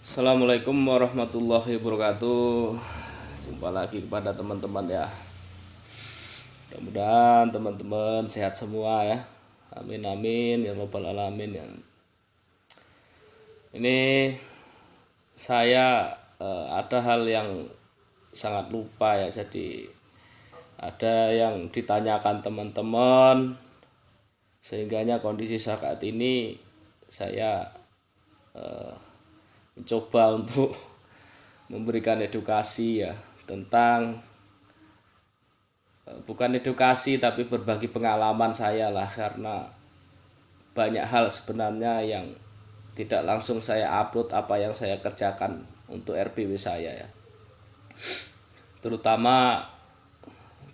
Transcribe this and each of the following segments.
Assalamualaikum warahmatullahi wabarakatuh. Jumpa lagi kepada teman-teman ya. Mudah-mudahan teman-teman sehat semua ya. Amin amin ya rabbal alamin ya. Ini saya ada hal yang sangat lupa ya. Jadi ada yang ditanyakan teman-teman sehingganya kondisi saat ini saya mencoba untuk memberikan edukasi ya tentang bukan edukasi tapi berbagi pengalaman saya lah, karena banyak hal sebenarnya yang tidak langsung saya upload apa yang saya kerjakan untuk RPW saya ya, terutama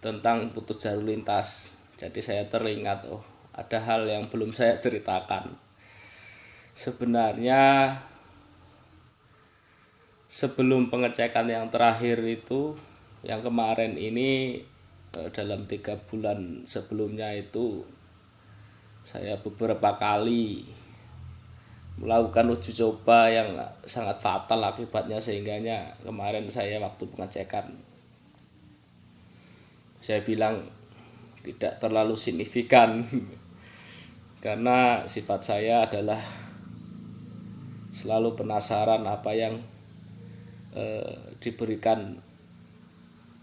tentang putus jalur lintas. Jadi saya teringat, oh ada hal yang belum saya ceritakan. Sebenarnya sebelum pengecekan yang terakhir itu, yang kemarin ini, dalam 3 bulan sebelumnya itu saya beberapa kali melakukan uji coba yang sangat fatal akibatnya, sehingganya kemarin saya waktu pengecekan saya bilang tidak terlalu signifikan karena sifat saya adalah selalu penasaran apa yang diberikan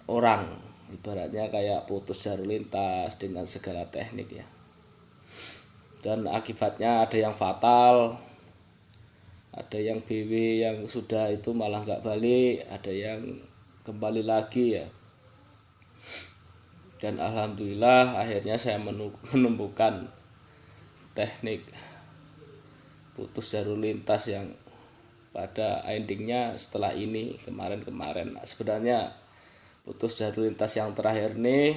orang, ibaratnya kayak putus jalur lintas dengan segala teknik ya, dan akibatnya ada yang fatal, ada yang BW yang sudah itu malah nggak balik, ada yang kembali lagi ya. Dan alhamdulillah akhirnya saya menemukan teknik putus jalur lintas yang pada endingnya setelah ini kemarin. Sebenarnya putus jalur lintas yang terakhir nih,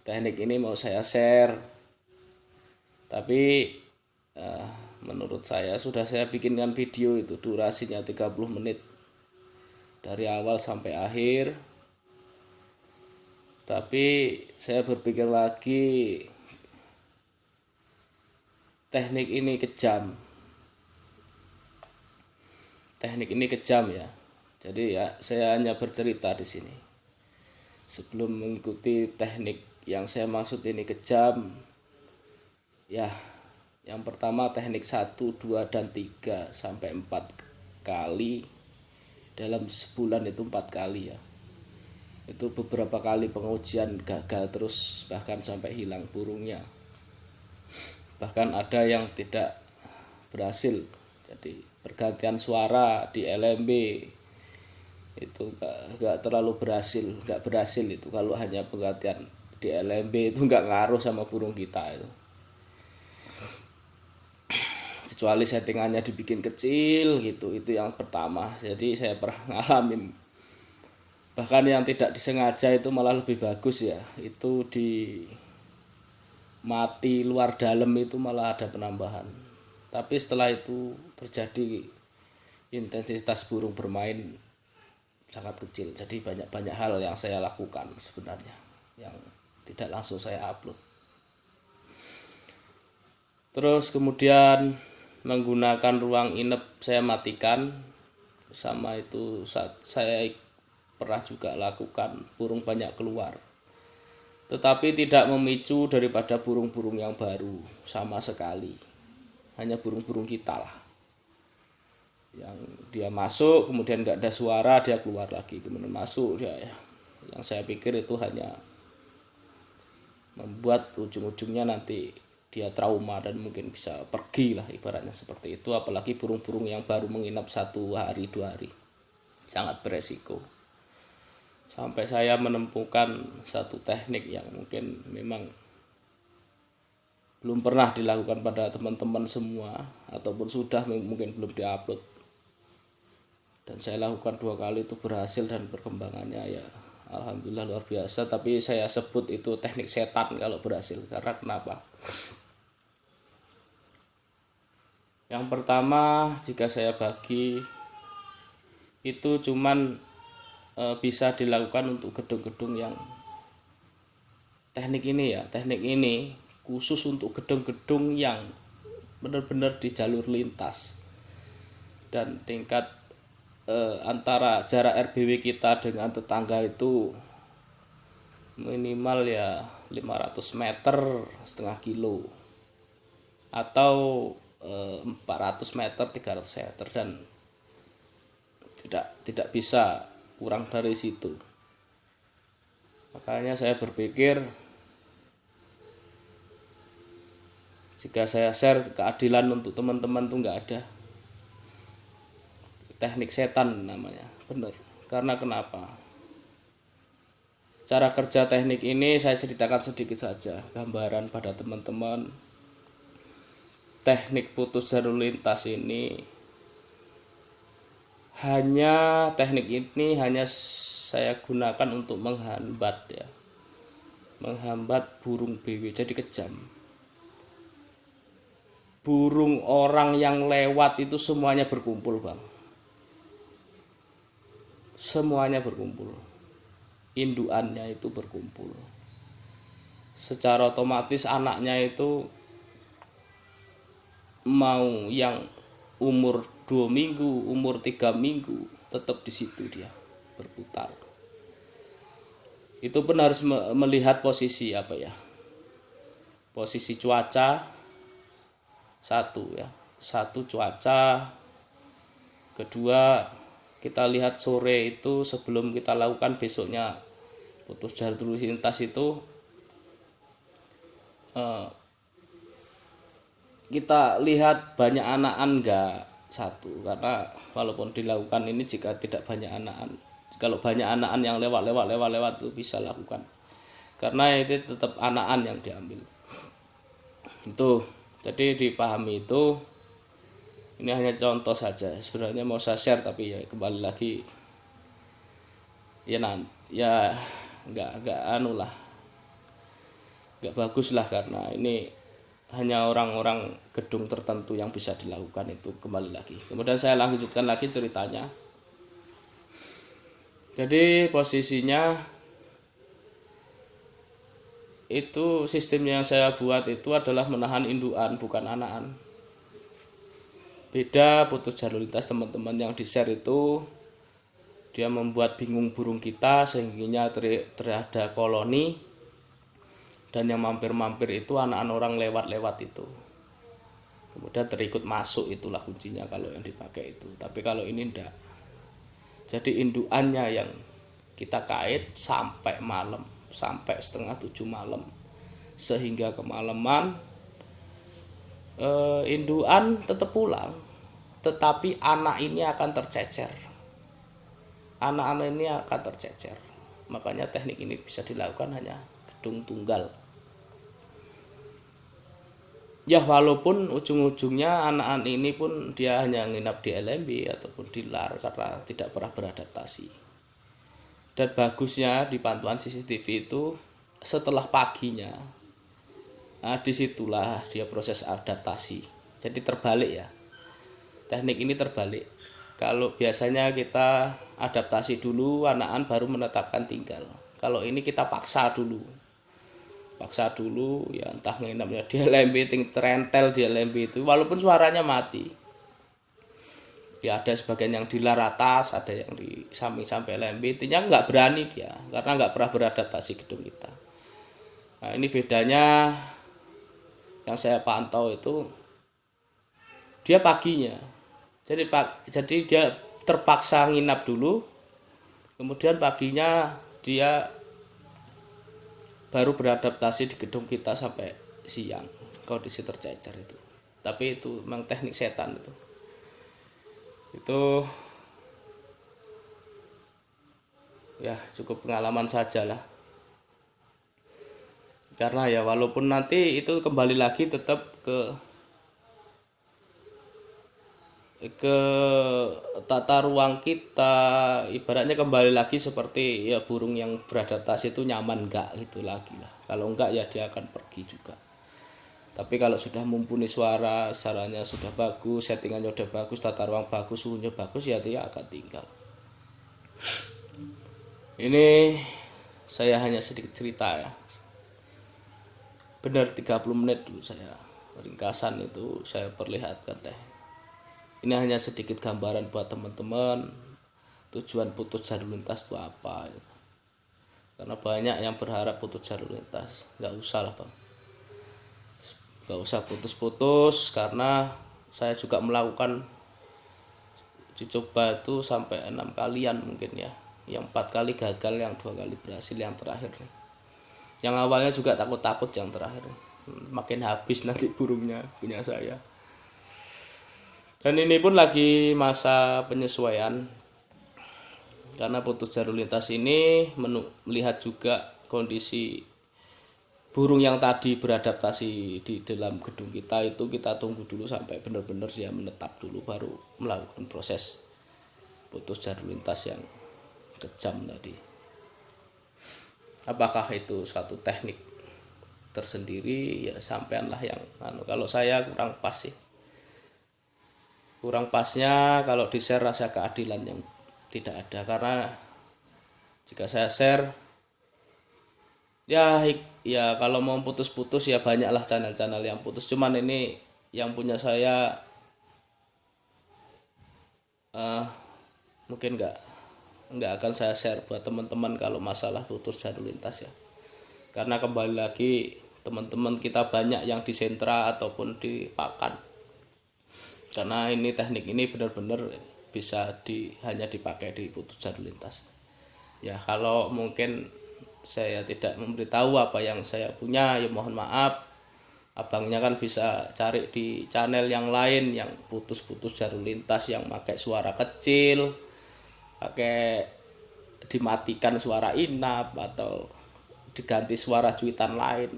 teknik ini mau saya share, tapi menurut saya sudah saya bikinkan video, itu durasinya 30 menit dari awal sampai akhir. Tapi saya berpikir lagi, teknik ini kejam ya. Jadi ya saya hanya bercerita di sini. Sebelum mengikuti teknik yang saya maksud ini kejam, ya yang pertama teknik 1, 2, dan 3 sampai 4 kali dalam sebulan, itu 4 kali ya. Itu beberapa kali pengujian gagal terus, bahkan sampai hilang burungnya. Bahkan ada yang tidak berhasil. Jadi pergantian suara di LMB itu nggak terlalu nggak berhasil itu. Kalau hanya pergantian di LMB itu nggak ngaruh sama burung kita itu, kecuali settingannya dibikin kecil gitu. Itu yang pertama. Jadi saya pernah ngalamin, bahkan yang tidak disengaja itu malah lebih bagus ya. Itu di mati luar dalam itu malah ada penambahan. Tapi setelah itu terjadi intensitas burung bermain sangat kecil. Jadi banyak hal yang saya lakukan sebenarnya yang tidak langsung saya upload. Terus kemudian menggunakan ruang inap saya matikan, sama itu saat saya pernah juga lakukan, burung banyak keluar, tetapi tidak memicu daripada burung-burung yang baru sama sekali. Hanya burung-burung kita lah yang dia masuk, kemudian nggak ada suara, dia keluar lagi, kemudian masuk dia ya. Yang saya pikir itu hanya membuat ujung-ujungnya nanti dia trauma dan mungkin bisa pergi lah, ibaratnya seperti itu. Apalagi burung-burung yang baru menginap 1 hari 2 hari, sangat beresiko. Sampai saya menemukan satu teknik yang mungkin memang belum pernah dilakukan pada teman-teman semua, ataupun sudah mungkin belum diupload, dan saya lakukan 2 kali itu berhasil, dan perkembangannya ya alhamdulillah luar biasa. Tapi saya sebut itu teknik setan kalau berhasil. Karena kenapa? Yang pertama, jika saya bagi itu cuman bisa dilakukan untuk gedung-gedung yang teknik ini khusus untuk gedung-gedung yang benar-benar di jalur lintas. dan tingkat antara jarak RBW kita dengan tetangga itu minimal ya 500 meter setengah kilo atau 400 meter 300 meter, dan tidak bisa kurang dari situ. Makanya saya berpikir jika saya share keadilan untuk teman-teman tuh nggak ada. Teknik setan namanya, bener. Karena kenapa? Cara kerja teknik ini saya ceritakan sedikit saja, gambaran pada teman-teman. Teknik putus jalur lintas ini teknik ini hanya saya gunakan untuk menghambat ya. Menghambat burung BW, jadi kejam. Burung orang yang lewat itu semuanya berkumpul, Bang. Semuanya berkumpul, induannya itu berkumpul. Secara otomatis anaknya itu mau yang umur 2 minggu, umur 3 minggu, tetap di situ dia berputar. Itu pun harus melihat posisi posisi cuaca satu cuaca, kedua kita lihat sore itu sebelum kita lakukan besoknya putus jalur lintas itu, kita lihat banyak anakan enggak satu, karena walaupun dilakukan ini jika tidak banyak anakan, kalau banyak anakan yang lewat itu bisa lakukan, karena itu tetap anakan yang diambil itu. Jadi dipahami itu. Ini hanya contoh saja, sebenarnya mau saya share tapi ya kembali lagi ya nggak bagus lah, karena ini hanya orang-orang gedung tertentu yang bisa dilakukan itu. Kembali lagi, kemudian saya lanjutkan lagi ceritanya. Jadi posisinya itu, sistem yang saya buat itu adalah menahan induan, bukan anakan. Beda putus jalur lintas teman-teman yang di share itu, dia membuat bingung burung kita sehingga terada koloni, dan yang mampir-mampir itu anak-anak orang lewat-lewat itu, kemudian terikut masuk. Itulah kuncinya kalau yang dipakai itu. Tapi kalau ini enggak, jadi induannya yang kita kait sampai malam, sampai 6:30 malam, sehingga kemalaman induan tetap pulang, tetapi anak ini akan tercecer. Anak-anak ini akan tercecer. Makanya teknik ini bisa dilakukan hanya gedung tunggal. Ya walaupun ujung-ujungnya anak-anak ini pun dia hanya nginap di LMB ataupun di LAR karena tidak pernah beradaptasi. Dan bagusnya di pantauan CCTV itu setelah paginya, nah disitulah dia proses adaptasi. Jadi terbalik ya, teknik ini terbalik. Kalau biasanya kita adaptasi dulu, anak-anak baru menetapkan tinggal. Kalau ini kita paksa dulu ya, entah nginapnya di LMB, terentel di LMB itu, walaupun suaranya mati ya. Ada sebagian yang di lar atas, ada yang di samping sampai LMB, intinya nggak berani dia karena nggak pernah beradaptasi gedung kita. Nah ini bedanya yang saya pantau itu, dia paginya, jadi dia terpaksa nginap dulu, kemudian paginya dia baru beradaptasi di gedung kita sampai siang, kondisi tercecer itu. Tapi itu memang teknik setan itu ya cukup pengalaman saja lah. Karena ya walaupun nanti itu kembali lagi tetap ke tata ruang kita, ibaratnya kembali lagi seperti ya burung yang beradaptasi itu nyaman enggak gitu lagi lah. Kalau enggak ya dia akan pergi juga. Tapi kalau sudah mumpuni suara, suaranya sudah bagus, settingannya sudah bagus, tata ruang bagus, suhunya bagus, ya dia akan tinggal. Ini saya hanya sedikit cerita ya. Benar 30 menit dulu saya ringkasan itu saya perlihatkan teh. Ini hanya sedikit gambaran buat teman-teman tujuan putus jalur lintas itu apa gitu. Karena banyak yang berharap putus jalur lintas. Nggak usah lah bang, nggak usah putus-putus, karena saya juga melakukan uji coba itu sampai 6 kalian mungkin ya. Yang 4 kali gagal, yang 2 kali berhasil, yang terakhir nih. Yang awalnya juga takut-takut, yang terakhir nih. Makin habis nanti burungnya punya saya. Dan ini pun lagi masa penyesuaian, karena putus jalur lintas ini melihat juga kondisi burung yang tadi beradaptasi di dalam gedung kita itu, kita tunggu dulu sampai benar-benar dia menetap dulu, baru melakukan proses putus jalur lintas yang kejam tadi. Apakah itu suatu teknik tersendiri? Ya sampeanlah yang kalau saya kurang pas sih. Kurang pasnya kalau di-share rasa keadilan yang tidak ada, karena jika saya share ya kalau mau putus-putus ya banyaklah channel-channel yang putus, cuman ini yang punya saya mungkin nggak akan saya share buat teman-teman kalau masalah putus jalur lintas ya. Karena kembali lagi teman-teman kita banyak yang di sentra ataupun di pakan, karena ini teknik ini benar-benar bisa hanya dipakai di putus jalur lintas ya. Kalau mungkin saya tidak memberitahu apa yang saya punya ya mohon maaf. Abangnya kan bisa cari di channel yang lain yang putus-putus jalur lintas, yang pakai suara kecil, pakai dimatikan suara inap atau diganti suara cuitan lain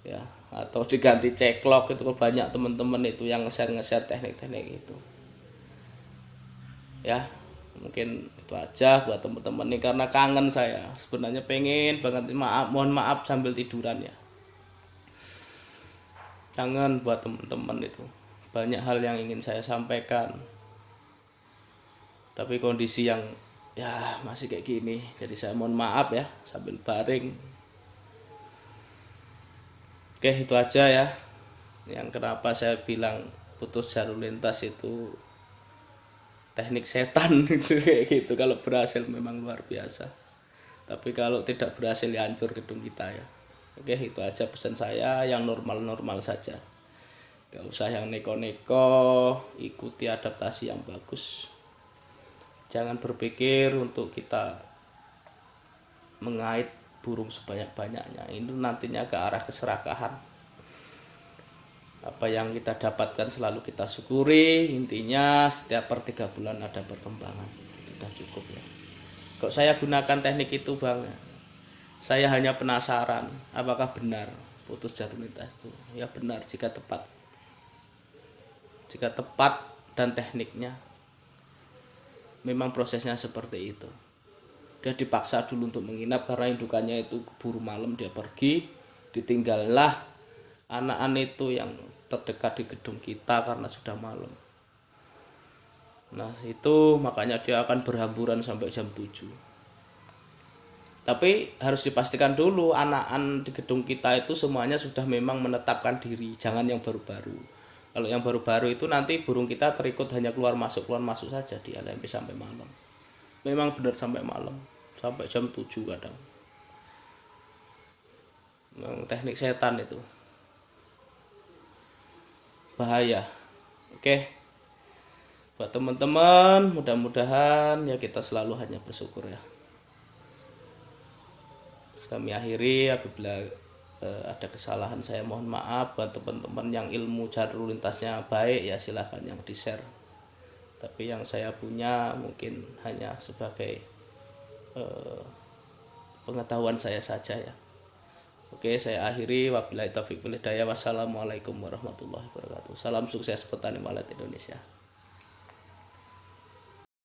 ya, atau diganti ceklok. Itu banyak teman-teman itu yang nge-share teknik-teknik itu ya. Mungkin itu aja buat teman-teman nih, karena kangen saya sebenarnya, pengen banget. Mohon maaf sambil tiduran ya, kangen buat teman-teman itu. Banyak hal yang ingin saya sampaikan, tapi kondisi yang ya masih kayak gini, jadi saya mohon maaf ya sambil baring. Oke, itu aja ya yang kenapa saya bilang putus jalur lintas itu teknik setan gitu, kayak gitu. Kalau berhasil memang luar biasa, tapi kalau tidak berhasil ya hancur gedung kita ya. Oke, itu aja pesan saya, yang normal-normal saja, gak usah yang neko-neko. Ikuti adaptasi yang bagus, jangan berpikir untuk kita mengait burung sebanyak-banyaknya. Ini nantinya ke arah keserakahan. Apa yang kita dapatkan selalu kita syukuri. Intinya setiap per 3 bulan ada perkembangan, sudah cukup ya. Kok saya gunakan teknik itu bang? Saya hanya penasaran apakah benar putus jalur lintas itu. Ya benar jika tepat, dan tekniknya memang prosesnya seperti itu. Dia dipaksa dulu untuk menginap karena indukannya itu keburu malam, dia pergi, ditinggallah anak-anak itu yang terdekat di gedung kita karena sudah malam. Nah itu makanya dia akan berhamburan sampai jam 7. Tapi harus dipastikan dulu anak-anak di gedung kita itu semuanya sudah memang menetapkan diri, jangan yang baru-baru. Kalau yang baru-baru itu nanti burung kita terikut hanya keluar masuk saja di LMP sampai malam. Memang benar sampai malam, sampai jam 7 kadang. Memang teknik setan itu bahaya. Oke, buat teman-teman, mudah-mudahan ya kita selalu hanya bersyukur ya. Kami akhiri, apabila ada kesalahan saya mohon maaf. Buat teman-teman yang ilmu jalur lintasnya baik ya silahkan yang di-share, tapi yang saya punya mungkin hanya sebagai pengetahuan saya saja ya. Oke, saya akhiri, wabillahi taufiq wal hidayah. Wassalamualaikum warahmatullahi wabarakatuh. Salam sukses petani Malet Indonesia.